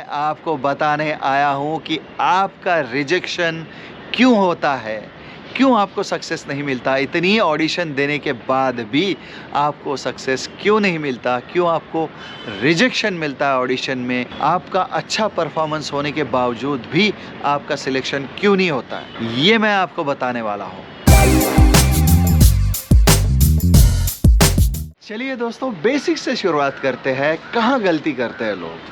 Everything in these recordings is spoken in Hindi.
मैं आपको बताने आया हूँ कि आपका रिजेक्शन क्यों होता है, क्यों आपको सक्सेस नहीं मिलता, इतनी ऑडिशन देने के बाद भी आपको सक्सेस क्यों नहीं मिलता, क्यों आपको रिजेक्शन मिलता है ऑडिशन में, आपका अच्छा परफॉर्मेंस होने के बावजूद भी आपका सिलेक्शन क्यों नहीं होता है, ये मैं आपको बताने वाला हूँ। चलिए दोस्तों, बेसिक से शुरुआत करते हैं। कहाँ गलती करते हैं लोग?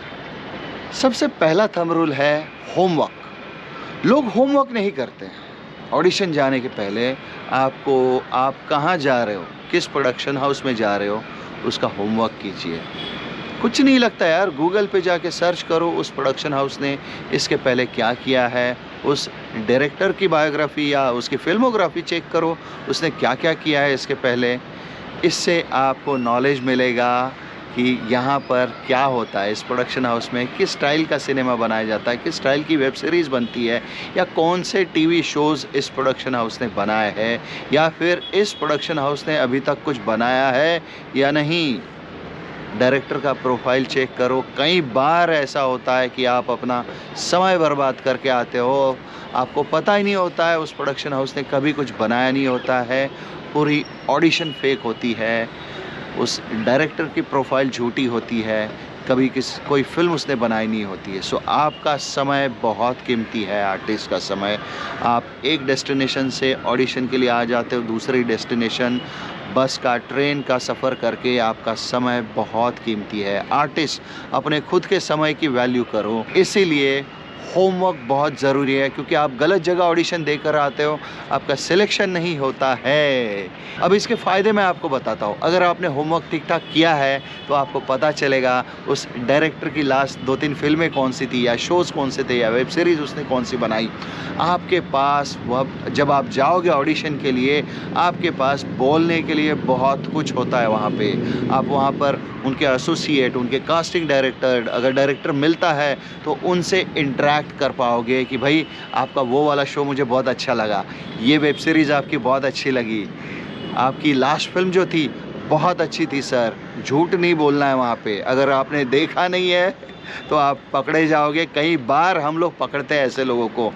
सबसे पहला थंब रूल है होमवर्क। लोग होमवर्क नहीं करते हैं। ऑडिशन जाने के पहले आप कहाँ जा रहे हो, किस प्रोडक्शन हाउस में जा रहे हो, उसका होमवर्क कीजिए। कुछ नहीं लगता यार, गूगल पे जाके सर्च करो उस प्रोडक्शन हाउस ने इसके पहले क्या किया है, उस डायरेक्टर की बायोग्राफी या उसकी फिल्मोग्राफी चेक करो, उसने क्या क्या किया है इसके पहले। इससे आपको नॉलेज मिलेगा कि यहाँ पर क्या होता है, इस प्रोडक्शन हाउस में किस स्टाइल का सिनेमा बनाया जाता है, किस स्टाइल की वेब सीरीज़ बनती है, या कौन से टीवी शोज़ इस प्रोडक्शन हाउस ने बनाए हैं, या फिर इस प्रोडक्शन हाउस ने अभी तक कुछ बनाया है या नहीं। डायरेक्टर का प्रोफाइल चेक करो। कई बार ऐसा होता है कि आप अपना समय बर्बाद करके आते हो, आपको पता ही नहीं होता है उस प्रोडक्शन हाउस ने कभी कुछ बनाया नहीं होता है, पूरी ऑडिशन फेक होती है, उस डायरेक्टर की प्रोफाइल झूठी होती है, कभी कोई फिल्म उसने बनाई नहीं होती है। सो आपका समय बहुत कीमती है, आर्टिस्ट का समय। आप एक डेस्टिनेशन से ऑडिशन के लिए आ जाते हो दूसरी डेस्टिनेशन, बस का, ट्रेन का सफ़र करके आपका समय बहुत कीमती है। आर्टिस्ट अपने खुद के समय की वैल्यू करो। इसीलिए होमवर्क बहुत ज़रूरी है, क्योंकि आप गलत जगह ऑडिशन देकर आते हो, आपका सिलेक्शन नहीं होता है। अब इसके फ़ायदे मैं आपको बताता हूँ। अगर आपने होमवर्क ठीक ठाक किया है तो आपको पता चलेगा उस डायरेक्टर की लास्ट 2-3 फिल्में कौन सी थी, या शोज़ कौन से थे, या वेब सीरीज़ उसने कौन सी बनाई। आपके पास वह जब आप जाओगे ऑडिशन के लिए, आपके पास बोलने के लिए बहुत कुछ होता है वहाँ पे। आप वहाँ पर उनके एसोसिएट, उनके कास्टिंग डायरेक्टर, अगर डायरेक्टर मिलता है तो उनसे इंटरेक्ट कर पाओगे कि भाई आपका वो वाला शो मुझे बहुत अच्छा लगा, ये वेब सीरीज़ आपकी बहुत अच्छी लगी, आपकी लास्ट फिल्म जो थी बहुत अच्छी थी सर। झूठ नहीं बोलना है वहाँ पे। अगर आपने देखा नहीं है तो आप पकड़े जाओगे। कई बार हम लोग पकड़ते हैं ऐसे लोगों को।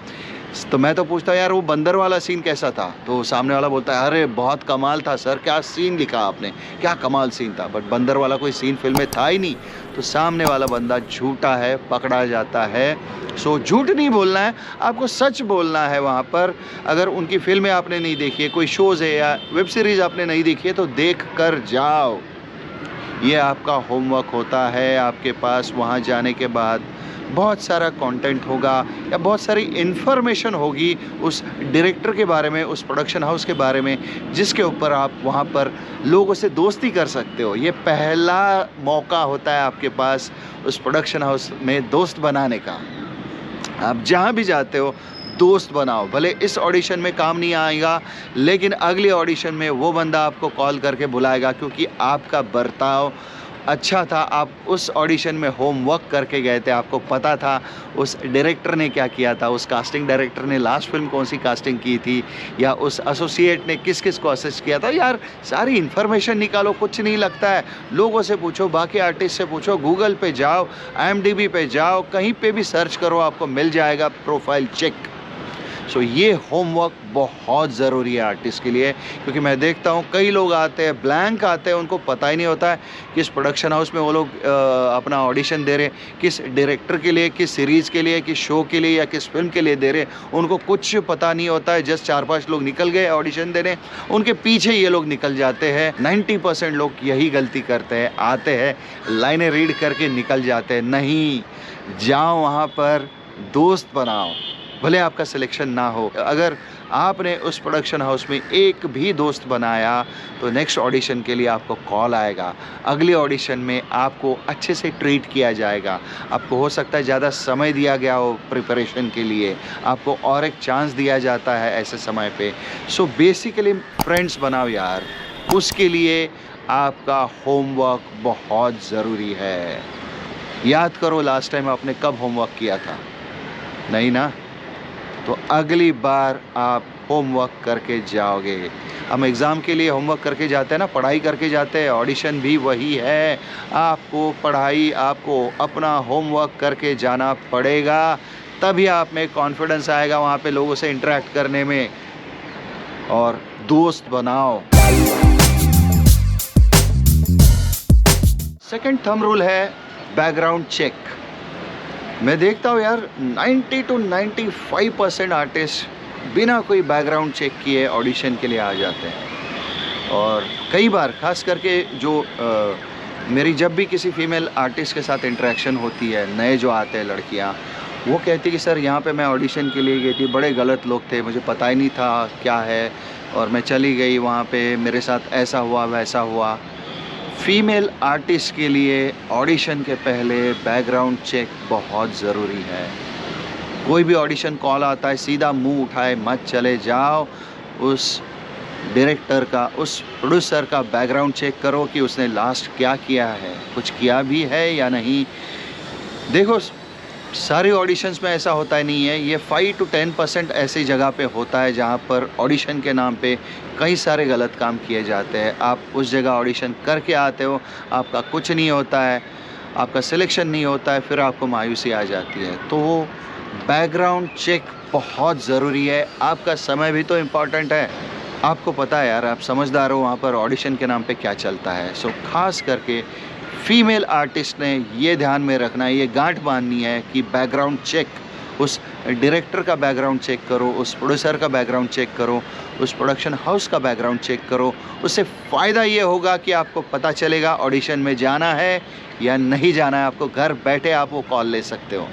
तो मैं तो पूछता हूँ यार वो बंदर वाला सीन कैसा था, तो सामने वाला बोलता है अरे बहुत कमाल था सर, क्या सीन लिखा आपने, क्या कमाल सीन था। बट बंदर वाला कोई सीन फिल्म में था ही नहीं, तो सामने वाला बंदा झूठा है, पकड़ा जाता है। सो झूठ नहीं बोलना है, आपको सच बोलना है वहाँ पर। अगर उनकी फिल्में आपने नहीं देखी है, कोई शोज़ है या वेब सीरीज़ आपने नहीं देखी है, तो देख कर जाओ। ये आपका होमवर्क होता है। आपके पास वहाँ जाने के बाद बहुत सारा कंटेंट होगा या बहुत सारी इन्फॉर्मेशन होगी उस डायरेक्टर के बारे में, उस प्रोडक्शन हाउस के बारे में, जिसके ऊपर आप वहाँ पर लोगों से दोस्ती कर सकते हो। ये पहला मौका होता है आपके पास उस प्रोडक्शन हाउस में दोस्त बनाने का। आप जहाँ भी जाते हो दोस्त बनाओ। भले इस ऑडिशन में काम नहीं आएगा, लेकिन अगले ऑडिशन में वो बंदा आपको कॉल करके बुलाएगा, क्योंकि आपका बर्ताव अच्छा था। आप उस ऑडिशन में होमवर्क करके गए थे, आपको पता था उस डायरेक्टर ने क्या किया था, उस कास्टिंग डायरेक्टर ने लास्ट फिल्म कौन सी कास्टिंग की थी, या उस एसोसिएट ने किस किस को असिस्ट किया था। यार सारी इन्फॉर्मेशन निकालो, कुछ नहीं लगता है। लोगों से पूछो, बाकी आर्टिस्ट से पूछो, गूगल पे जाओ, IMDb पे जाओ, कहीं पे भी सर्च करो, आपको मिल जाएगा प्रोफाइल चेक। सो ये होमवर्क बहुत ज़रूरी है आर्टिस्ट के लिए, क्योंकि मैं देखता हूँ कई लोग आते हैं ब्लैंक आते हैं, उनको पता ही नहीं होता है किस प्रोडक्शन हाउस में वो लोग अपना ऑडिशन दे रहे, किस डायरेक्टर के लिए, किस सीरीज़ के लिए, किस शो के लिए या किस फिल्म के लिए दे रहे। उनको कुछ पता नहीं होता है। जस्ट 4-5 लोग निकल गए ऑडिशन देने, उनके पीछे ये लोग निकल जाते हैं। 90% लोग यही गलती करते हैं, आते हैं, लाइनें रीड करके निकल जाते हैं। नहीं, जाओ वहाँ पर दोस्त बनाओ, भले आपका सिलेक्शन ना हो। अगर आपने उस प्रोडक्शन हाउस में एक भी दोस्त बनाया तो नेक्स्ट ऑडिशन के लिए आपको कॉल आएगा, अगले ऑडिशन में आपको अच्छे से ट्रीट किया जाएगा। आपको हो सकता है ज़्यादा समय दिया गया हो प्रिपरेशन के लिए, आपको और एक चांस दिया जाता है ऐसे समय पे। सो बेसिकली फ्रेंड्स बनाओ यार, उसके लिए आपका होमवर्क बहुत ज़रूरी है। याद करो लास्ट टाइम आपने कब होमवर्क किया था? नहीं ना? तो अगली बार आप होमवर्क करके जाओगे। हम एग्ज़ाम के लिए होमवर्क करके जाते हैं ना, पढ़ाई करके जाते हैं, ऑडिशन भी वही है। आपको पढ़ाई, आपको अपना होमवर्क करके जाना पड़ेगा, तभी आप में कॉन्फिडेंस आएगा वहाँ पे लोगों से इंटरेक्ट करने में। और दोस्त बनाओ। सेकंड थंब रूल है बैकग्राउंड चेक। मैं देखता हूँ यार 90 to 95% आर्टिस्ट बिना कोई बैकग्राउंड चेक किए ऑडिशन के लिए आ जाते हैं। और कई बार खास करके जो मेरी जब भी किसी फीमेल आर्टिस्ट के साथ इंटरेक्शन होती है, नए जो आते हैं लड़कियाँ, वो कहती कि सर यहाँ पे मैं ऑडिशन के लिए गई थी, बड़े गलत लोग थे, मुझे पता ही नहीं था क्या है, और मैं चली गई वहाँ पे, मेरे साथ ऐसा हुआ वैसा हुआ। फीमेल आर्टिस्ट के लिए ऑडिशन के पहले बैकग्राउंड चेक बहुत ज़रूरी है। कोई भी ऑडिशन कॉल आता है, सीधा मुंह उठाए मत चले जाओ। उस डायरेक्टर का, उस प्रोड्यूसर का बैकग्राउंड चेक करो कि उसने लास्ट क्या किया है, कुछ किया भी है या नहीं। देखो सारे ऑडिशंस में ऐसा होता ही नहीं है, ये 5 to 10% ऐसी जगह पे होता है जहाँ पर ऑडिशन के नाम पे कई सारे गलत काम किए जाते हैं। आप उस जगह ऑडिशन करके आते हो, आपका कुछ नहीं होता है, आपका सिलेक्शन नहीं होता है, फिर आपको मायूसी आ जाती है। तो बैकग्राउंड चेक बहुत ज़रूरी है। आपका समय भी तो इम्पॉर्टेंट है। आपको पता है यार, आप समझदार हो, वहाँ पर ऑडिशन के नाम पे क्या चलता है। सो खास करके फीमेल आर्टिस्ट ने ये ध्यान में रखना है, ये गांठ बांधनी है कि बैकग्राउंड चेक, उस डायरेक्टर का बैकग्राउंड चेक करो, उस प्रोड्यूसर का बैकग्राउंड चेक करो, उस प्रोडक्शन हाउस का बैकग्राउंड चेक करो। उससे फ़ायदा ये होगा कि आपको पता चलेगा ऑडिशन में जाना है या नहीं जाना है। आपको घर बैठे आप वो कॉल ले सकते हो।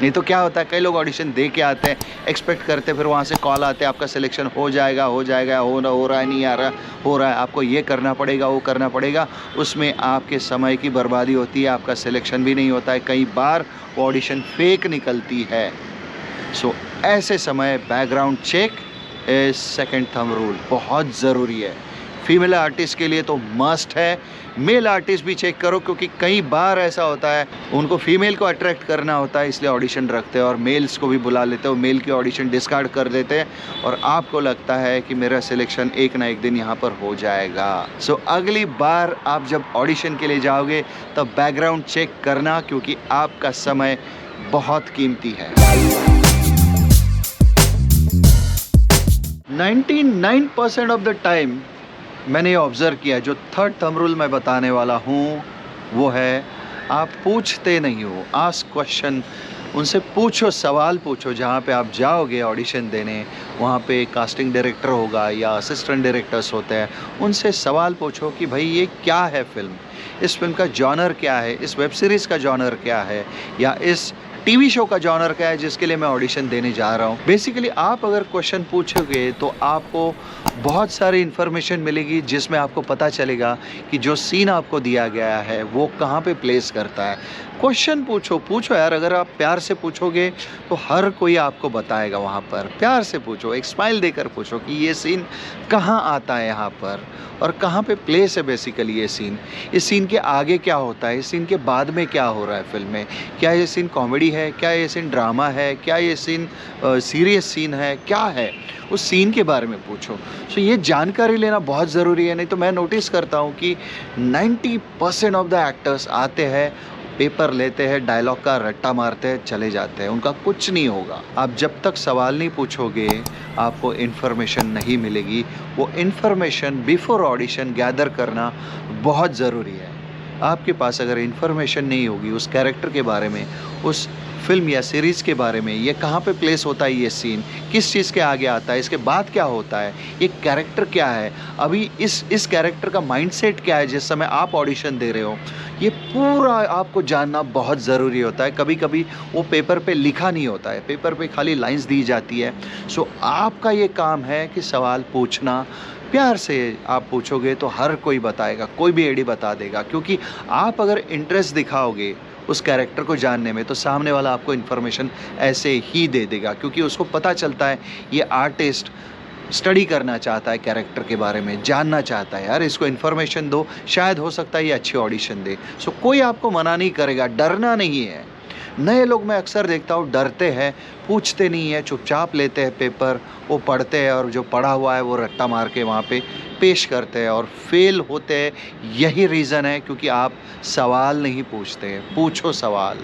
नहीं तो क्या होता है, कई लोग ऑडिशन दे के आते हैं, एक्सपेक्ट करते, फिर वहाँ से कॉल आते हैं आपका सिलेक्शन हो जाएगा, हो रहा है, नहीं आ रहा, हो रहा है, आपको ये करना पड़ेगा, वो करना पड़ेगा। उसमें आपके समय की बर्बादी होती है, आपका सिलेक्शन भी नहीं होता है। कई बार वो ऑडिशन फेक निकलती है। सो ऐसे समय background check is second thumb rule, बहुत ज़रूरी है। फीमेल आर्टिस्ट के लिए तो मस्ट है, मेल आर्टिस्ट भी चेक करो, क्योंकि कई बार ऐसा होता है उनको फीमेल को अट्रैक्ट करना होता है, इसलिए ऑडिशन रखते हैं और मेल्स को भी बुला लेते हो, मेल की ऑडिशन डिस्कार्ड कर देते हैं और आपको लगता है कि मेरा सिलेक्शन एक ना एक दिन यहाँ पर हो जाएगा। सो अगली बार आप जब ऑडिशन के लिए जाओगे तब बैकग्राउंड चेक करना, क्योंकि आपका समय बहुत कीमती है। 99% ऑफ द टाइम मैंने ये ऑब्ज़र्व किया, जो थर्ड थंब रूल मैं बताने वाला हूँ वो है, आप पूछते नहीं हो। आस्क क्वेश्चन, उनसे पूछो, सवाल पूछो। जहाँ पे आप जाओगे ऑडिशन देने, वहाँ पे कास्टिंग डायरेक्टर होगा या असिस्टेंट डायरेक्टर्स होते हैं, उनसे सवाल पूछो कि भाई ये क्या है फ़िल्म, इस फिल्म का जॉनर क्या है, इस वेब सीरीज़ का जॉनर क्या है, या इस टीवी शो का जॉनर क्या है जिसके लिए मैं ऑडिशन देने जा रहा हूँ। बेसिकली आप अगर क्वेश्चन पूछोगे तो आपको बहुत सारी इन्फॉर्मेशन मिलेगी, जिसमें आपको पता चलेगा कि जो सीन आपको दिया गया है वो कहाँ पे प्लेस करता है। क्वेश्चन पूछो यार। अगर आप प्यार से पूछोगे तो हर कोई आपको बताएगा। वहाँ पर प्यार से पूछो, एक स्माइल देकर पूछो कि ये सीन कहाँ आता है यहाँ पर और कहाँ पे प्लेस है बेसिकली ये सीन। इस सीन के आगे क्या होता है, इस सीन के बाद में क्या हो रहा है फिल्म में, क्या ये सीन कॉमेडी है, क्या ये सीन ड्रामा है, क्या ये सीन सीरियस सीन है, क्या है, उस सीन के बारे में पूछो। सो ये जानकारी लेना बहुत ज़रूरी है। नहीं तो मैं नोटिस करता हूँ कि 90% ऑफ द एक्टर्स आते हैं, पेपर लेते हैं, डायलॉग का रट्टा मारते हैं, चले जाते हैं, उनका कुछ नहीं होगा। आप जब तक सवाल नहीं पूछोगे आपको इन्फॉर्मेशन नहीं मिलेगी। वो इन्फॉर्मेशन बिफोर ऑडिशन गैदर करना बहुत ज़रूरी है। आपके पास अगर इन्फॉर्मेशन नहीं होगी उस कैरेक्टर के बारे में, उस फिल्म या सीरीज़ के बारे में, ये कहाँ पे प्लेस होता है, ये सीन किस चीज़ के आगे आता है, इसके बाद क्या होता है, ये कैरेक्टर क्या है, अभी इस कैरेक्टर का माइंडसेट क्या है जिस समय आप ऑडिशन दे रहे हो, ये पूरा आपको जानना बहुत ज़रूरी होता है। कभी कभी वो पेपर पे लिखा नहीं होता है, पेपर पे खाली लाइंस दी जाती है। सो आपका ये काम है कि सवाल पूछना। प्यार से आप पूछोगे तो हर कोई बताएगा, कोई भी एडी बता देगा। क्योंकि आप अगर इंटरेस्ट दिखाओगे उस कैरेक्टर को जानने में तो सामने वाला आपको इन्फॉर्मेशन ऐसे ही दे देगा, क्योंकि उसको पता चलता है ये आर्टिस्ट स्टडी करना चाहता है, कैरेक्टर के बारे में जानना चाहता है। यार इसको इन्फॉर्मेशन दो, शायद हो सकता है ये अच्छी ऑडिशन दे। सो कोई आपको मना नहीं करेगा, डरना नहीं है। नए लोग मैं अक्सर देखता हूँ डरते हैं, पूछते नहीं है, चुपचाप लेते हैं पेपर, वो पढ़ते हैं और जो पढ़ा हुआ है वो रट्टा मार के वहाँ पे पेश करते हैं और फेल होते हैं। यही रीज़न है क्योंकि आप सवाल नहीं पूछते हैं। पूछो सवाल,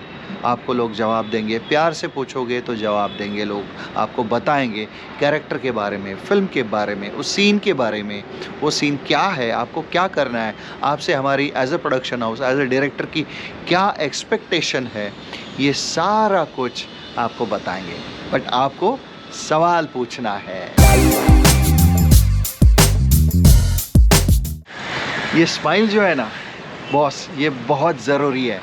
आपको लोग जवाब देंगे। प्यार से पूछोगे तो जवाब देंगे लोग, आपको बताएंगे कैरेक्टर के बारे में, फिल्म के बारे में, उस सीन के बारे में, वो सीन क्या है, आपको क्या करना है, आपसे हमारी as a production house, as a director की क्या एक्सपेक्टेशन है, ये सारा कुछ आपको बताएंगे। बट आपको सवाल पूछना है। ये स्माइल जो है ना बॉस, ये बहुत ज़रूरी है।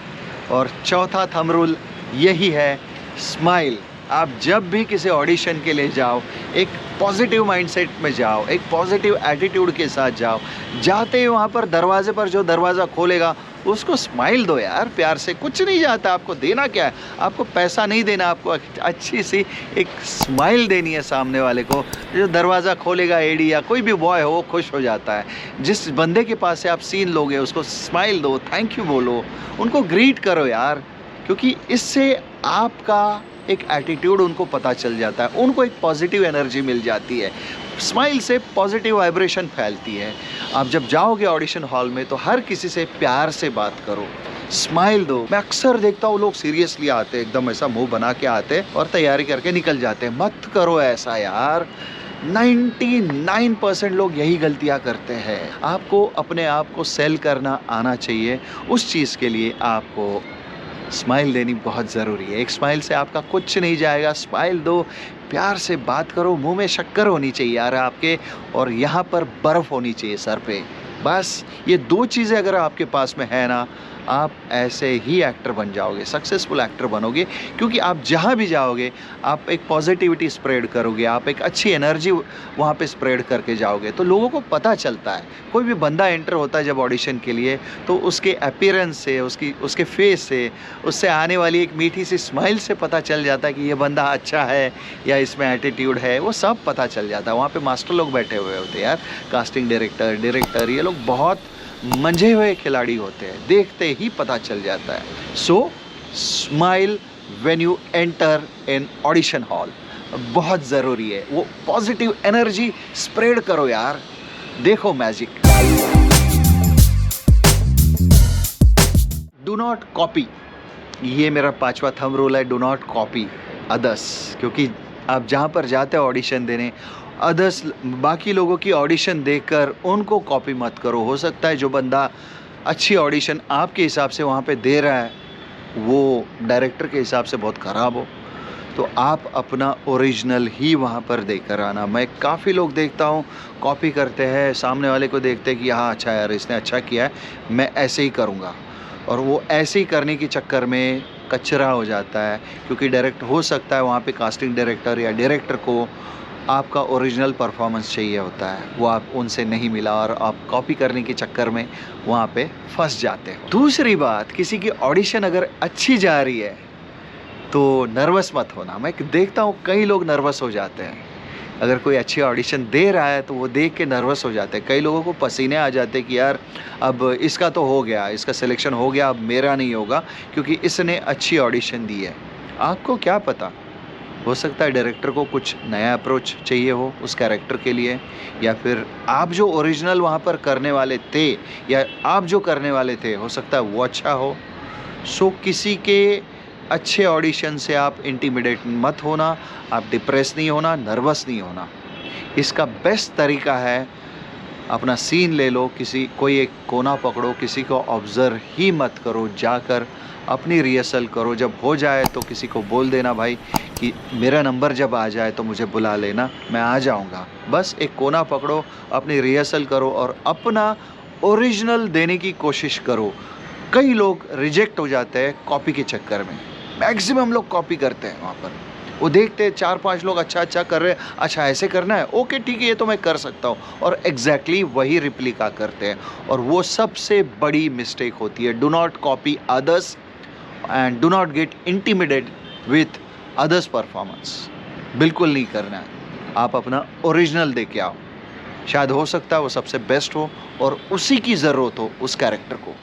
और चौथा थंब रूल यही है, स्माइल। आप जब भी किसी ऑडिशन के लिए जाओ, एक पॉजिटिव माइंडसेट में जाओ, एक पॉजिटिव एटीट्यूड के साथ जाओ। जाते ही वहाँ पर दरवाजे पर जो दरवाज़ा खोलेगा उसको स्माइल दो यार, प्यार से। कुछ नहीं जाता, आपको देना क्या है, आपको पैसा नहीं देना, आपको अच्छी सी एक स्माइल देनी है सामने वाले को। जो दरवाज़ा खोलेगा एडी या कोई भी बॉय हो, वो खुश हो जाता है। जिस बंदे के पास से आप सीन लोगे उसको स्माइल दो, थैंक यू बोलो, उनको ग्रीट करो यार, क्योंकि इससे आपका एक एटीट्यूड उनको पता चल जाता है, उनको एक पॉजिटिव एनर्जी मिल जाती है। स्माइल से पॉजिटिव वाइब्रेशन फैलती है। आप जब जाओगे ऑडिशन हॉल में तो हर किसी से प्यार से बात करो, स्माइल दो। मैं अक्सर देखता हूँ लोग सीरियसली आते हैं, एकदम ऐसा मुंह बना के आते हैं और तैयारी करके निकल जाते हैं। मत करो ऐसा यार, 99% लोग यही गलतियाँ करते हैं। आपको अपने आप को सेल करना आना चाहिए, उस चीज़ के लिए आपको स्माइल देनी बहुत ज़रूरी है। एक स्माइल से आपका कुछ नहीं जाएगा, स्माइल दो, प्यार से बात करो, मुंह में शक्कर होनी चाहिए यार आपके, और यहाँ पर बर्फ़ होनी चाहिए सर पे। बस ये 2 चीज़ें अगर आपके पास में है ना, आप ऐसे ही एक्टर बन जाओगे, सक्सेसफुल एक्टर बनोगे। क्योंकि आप जहाँ भी जाओगे आप एक पॉजिटिविटी स्प्रेड करोगे, आप एक अच्छी एनर्जी वहाँ पे स्प्रेड करके जाओगे, तो लोगों को पता चलता है। कोई भी बंदा एंटर होता है जब ऑडिशन के लिए, तो उसके अपीयरेंस से, उसके फेस से, उससे आने वाली एक मीठी सी स्माइल से पता चल जाता है कि ये बंदा अच्छा है या इसमें एटीट्यूड है, वो सब पता चल जाता है। वहाँ पे मास्टर लोग बैठे हुए होते हैं यार, कास्टिंग डायरेक्टर, ये लोग बहुत मंझे हुए खिलाड़ी होते हैं, देखते ही पता चल जाता है। सो smile when you enter in audition hall, बहुत ज़रूरी है। वो पॉजिटिव एनर्जी स्प्रेड करो यार, देखो मैजिक। डू नॉट कॉपी, ये मेरा 5वां थंब रूल है। डू नॉट कॉपी अदर्स, क्योंकि आप जहाँ पर जाते हो ऑडिशन देने, अदर्स, बाकी लोगों की ऑडिशन देखकर उनको कॉपी मत करो। हो सकता है जो बंदा अच्छी ऑडिशन आपके हिसाब से वहाँ पे दे रहा है वो डायरेक्टर के हिसाब से बहुत ख़राब हो, तो आप अपना ओरिजिनल ही वहाँ पर देकर आना। मैं काफ़ी लोग देखता हूँ कॉपी करते हैं, सामने वाले को देखते हैं कि हाँ अच्छा यार इसने अच्छा किया है, मैं ऐसे ही करूँगा, और वो ऐसे ही करने के चक्कर में कचरा हो जाता है। क्योंकि डायरेक्ट हो सकता है वहाँ पे कास्टिंग डायरेक्टर या डायरेक्टर को आपका ओरिजिनल परफॉर्मेंस चाहिए होता है, वो आप उनसे नहीं मिला और आप कॉपी करने के चक्कर में वहाँ पे फंस जाते हो। दूसरी बात, किसी की ऑडिशन अगर अच्छी जा रही है तो नर्वस मत होना। मैं देखता हूँ कई लोग नर्वस हो जाते हैं, अगर कोई अच्छी ऑडिशन दे रहा है तो वो देख के नर्वस हो जाते हैं। कई लोगों को पसीने आ जाते हैं कि यार अब इसका तो हो गया, इसका सिलेक्शन हो गया, अब मेरा नहीं होगा क्योंकि इसने अच्छी ऑडिशन दी है। आपको क्या पता, हो सकता है डायरेक्टर को कुछ नया अप्रोच चाहिए हो उस कैरेक्टर के लिए, या फिर आप जो ओरिजिनल वहाँ पर करने वाले थे या आप जो करने वाले थे हो सकता है वो अच्छा हो। सो किसी के अच्छे ऑडिशन से आप इंटिमिडेट मत होना, आप डिप्रेस नहीं होना, नर्वस नहीं होना। इसका बेस्ट तरीका है अपना सीन ले लो, कोई एक कोना पकड़ो, किसी को ऑब्ज़र्व ही मत करो, जाकर अपनी रिहर्सल करो। जब हो जाए तो किसी को बोल देना भाई कि मेरा नंबर जब आ जाए तो मुझे बुला लेना, मैं आ जाऊंगा। बस एक कोना पकड़ो, अपनी रिहर्सल करो और अपना ओरिजिनल देने की कोशिश करो। कई लोग रिजेक्ट हो जाते हैं कॉपी के चक्कर में, मैक्सिमम लोग कॉपी करते हैं। वहाँ पर वो देखते हैं 4-5 लोग अच्छा कर रहे हैं, अच्छा ऐसे करना है, ओके ठीक है ये तो मैं कर सकता हूँ, और एग्जैक्टली वही रिप्लिका करते हैं, और वो सबसे बड़ी मिस्टेक होती है। Do not copy others and do not gate intimidate with others performance. बिल्कुल नहीं करना है, आप अपना ओरिजिनल दे के आओ। शायद हो सकता है वो सबसे बेस्ट हो और उसी की ज़रूरत हो उस कैरेक्टर को।